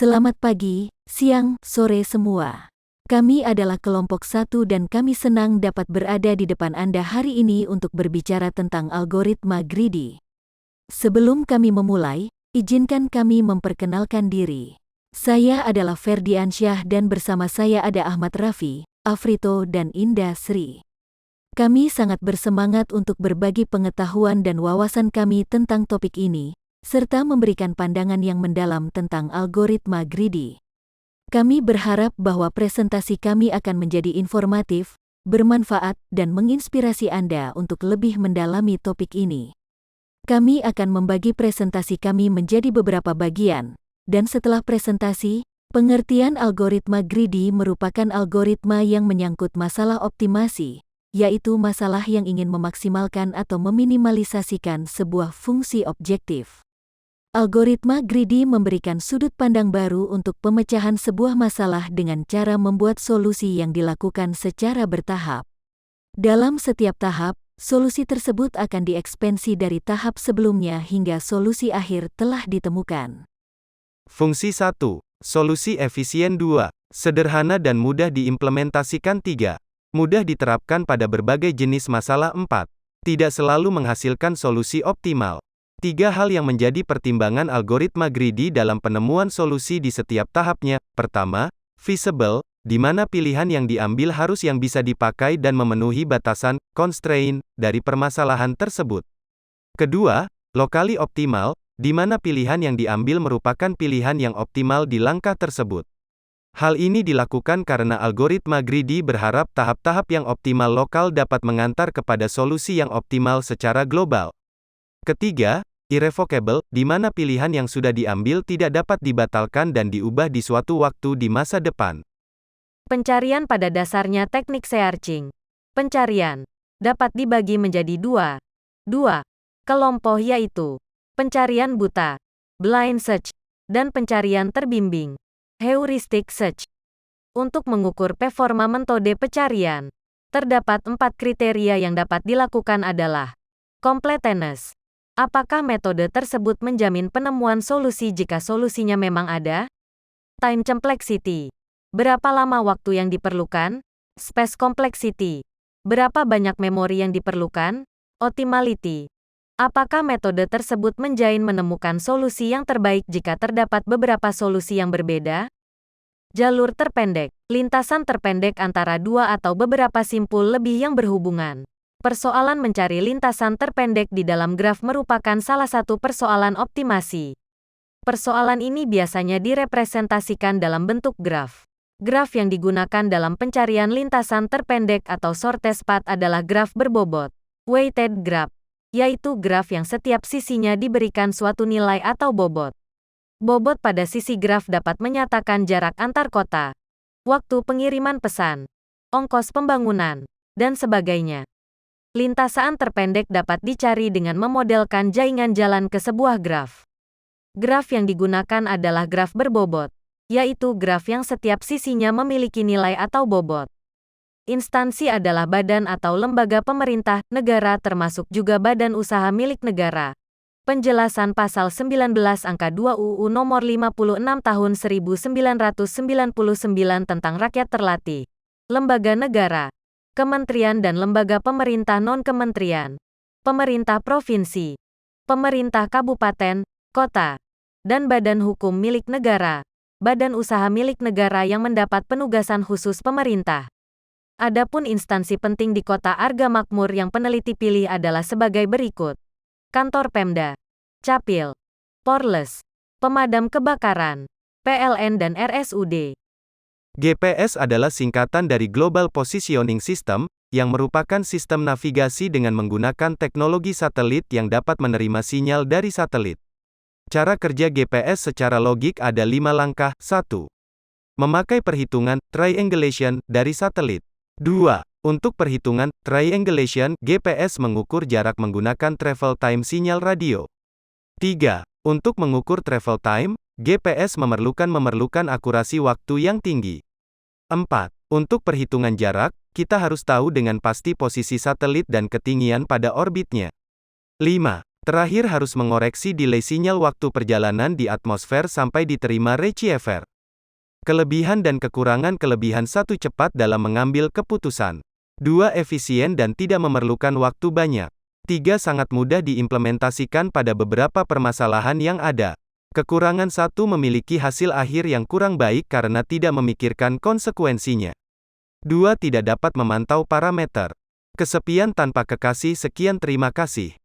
Selamat pagi, siang, sore semua. Kami adalah kelompok 1 dan kami senang dapat berada di depan Anda hari ini untuk berbicara tentang algoritma greedy. Sebelum kami memulai, izinkan kami memperkenalkan diri. Saya adalah Ferdiansyah dan bersama saya ada Ahmad Rafi, Afrito dan Indah Sri. Kami sangat bersemangat untuk berbagi pengetahuan dan wawasan kami tentang topik ini, serta memberikan pandangan yang mendalam tentang algoritma greedy. Kami berharap bahwa presentasi kami akan menjadi informatif, bermanfaat, dan menginspirasi Anda untuk lebih mendalami topik ini. Kami akan membagi presentasi kami menjadi beberapa bagian, dan setelah presentasi, pengertian algoritma greedy merupakan algoritma yang menyangkut masalah optimasi, yaitu masalah yang ingin memaksimalkan atau meminimalisasikan sebuah fungsi objektif. Algoritma greedy memberikan sudut pandang baru untuk pemecahan sebuah masalah dengan cara membuat solusi yang dilakukan secara bertahap. Dalam setiap tahap, solusi tersebut akan diekspansi dari tahap sebelumnya hingga solusi akhir telah ditemukan. Fungsi 1. Solusi efisien 2. Sederhana dan mudah diimplementasikan 3. Mudah diterapkan pada berbagai jenis masalah 4. Tidak selalu menghasilkan solusi optimal. 3 hal yang menjadi pertimbangan algoritma greedy dalam penemuan solusi di setiap tahapnya. Pertama, feasible, di mana pilihan yang diambil harus yang bisa dipakai dan memenuhi batasan, constraint, dari permasalahan tersebut. Kedua, locally optimal, di mana pilihan yang diambil merupakan pilihan yang optimal di langkah tersebut. Hal ini dilakukan karena algoritma greedy berharap tahap-tahap yang optimal lokal dapat mengantar kepada solusi yang optimal secara global. Ketiga, irrevocable, di mana pilihan yang sudah diambil tidak dapat dibatalkan dan diubah di suatu waktu di masa depan. Pencarian pada dasarnya teknik searching. Pencarian dapat dibagi menjadi dua kelompok, yaitu pencarian buta, blind search, dan pencarian terbimbing, heuristic search. Untuk mengukur performa metode pencarian, terdapat 4 kriteria yang dapat dilakukan adalah completeness. Apakah metode tersebut menjamin penemuan solusi jika solusinya memang ada? Time complexity. Berapa lama waktu yang diperlukan? Space complexity. Berapa banyak memori yang diperlukan? Optimality. Apakah metode tersebut menjamin menemukan solusi yang terbaik jika terdapat beberapa solusi yang berbeda? Jalur terpendek. Lintasan terpendek antara dua atau beberapa simpul lebih yang berhubungan. Persoalan mencari lintasan terpendek di dalam graf merupakan salah satu persoalan optimasi. Persoalan ini biasanya direpresentasikan dalam bentuk graf. Graf yang digunakan dalam pencarian lintasan terpendek atau shortest path adalah graf berbobot, weighted graph, yaitu graf yang setiap sisinya diberikan suatu nilai atau bobot. Bobot pada sisi graf dapat menyatakan jarak antar kota, waktu pengiriman pesan, ongkos pembangunan, dan sebagainya. Lintasan terpendek dapat dicari dengan memodelkan jaringan jalan ke sebuah graf. Graf yang digunakan adalah graf berbobot, yaitu graf yang setiap sisinya memiliki nilai atau bobot. Instansi adalah badan atau lembaga pemerintah, negara termasuk juga badan usaha milik negara. Penjelasan Pasal 19 Angka 2 UU Nomor 56 Tahun 1999 tentang rakyat terlatih. Lembaga negara, kementerian dan lembaga pemerintah non-kementerian, pemerintah provinsi, pemerintah kabupaten, kota, dan badan hukum milik negara, badan usaha milik negara yang mendapat penugasan khusus pemerintah. Adapun instansi penting di Kota Argamakmur yang peneliti pilih adalah sebagai berikut. Kantor Pemda, Capil, Porles, Pemadam Kebakaran, PLN dan RSUD. GPS adalah singkatan dari Global Positioning System, yang merupakan sistem navigasi dengan menggunakan teknologi satelit yang dapat menerima sinyal dari satelit. Cara kerja GPS secara logik ada 5 langkah. 1. Memakai perhitungan triangulation dari satelit. 2. Untuk perhitungan triangulation, GPS mengukur jarak menggunakan travel time sinyal radio. 3. Untuk mengukur travel time, GPS memerlukan akurasi waktu yang tinggi. 4. Untuk perhitungan jarak, kita harus tahu dengan pasti posisi satelit dan ketinggian pada orbitnya. 5. Terakhir harus mengoreksi delay sinyal waktu perjalanan di atmosfer sampai diterima receiver. Kelebihan dan kekurangan. Kelebihan 1. Cepat dalam mengambil keputusan. 2. Efisien dan tidak memerlukan waktu banyak. 3. Sangat mudah diimplementasikan pada beberapa permasalahan yang ada. Kekurangan 1. Memiliki hasil akhir yang kurang baik karena tidak memikirkan konsekuensinya. 2. Tidak dapat memantau parameter. Kesepian tanpa kekasih. Sekian, terima kasih.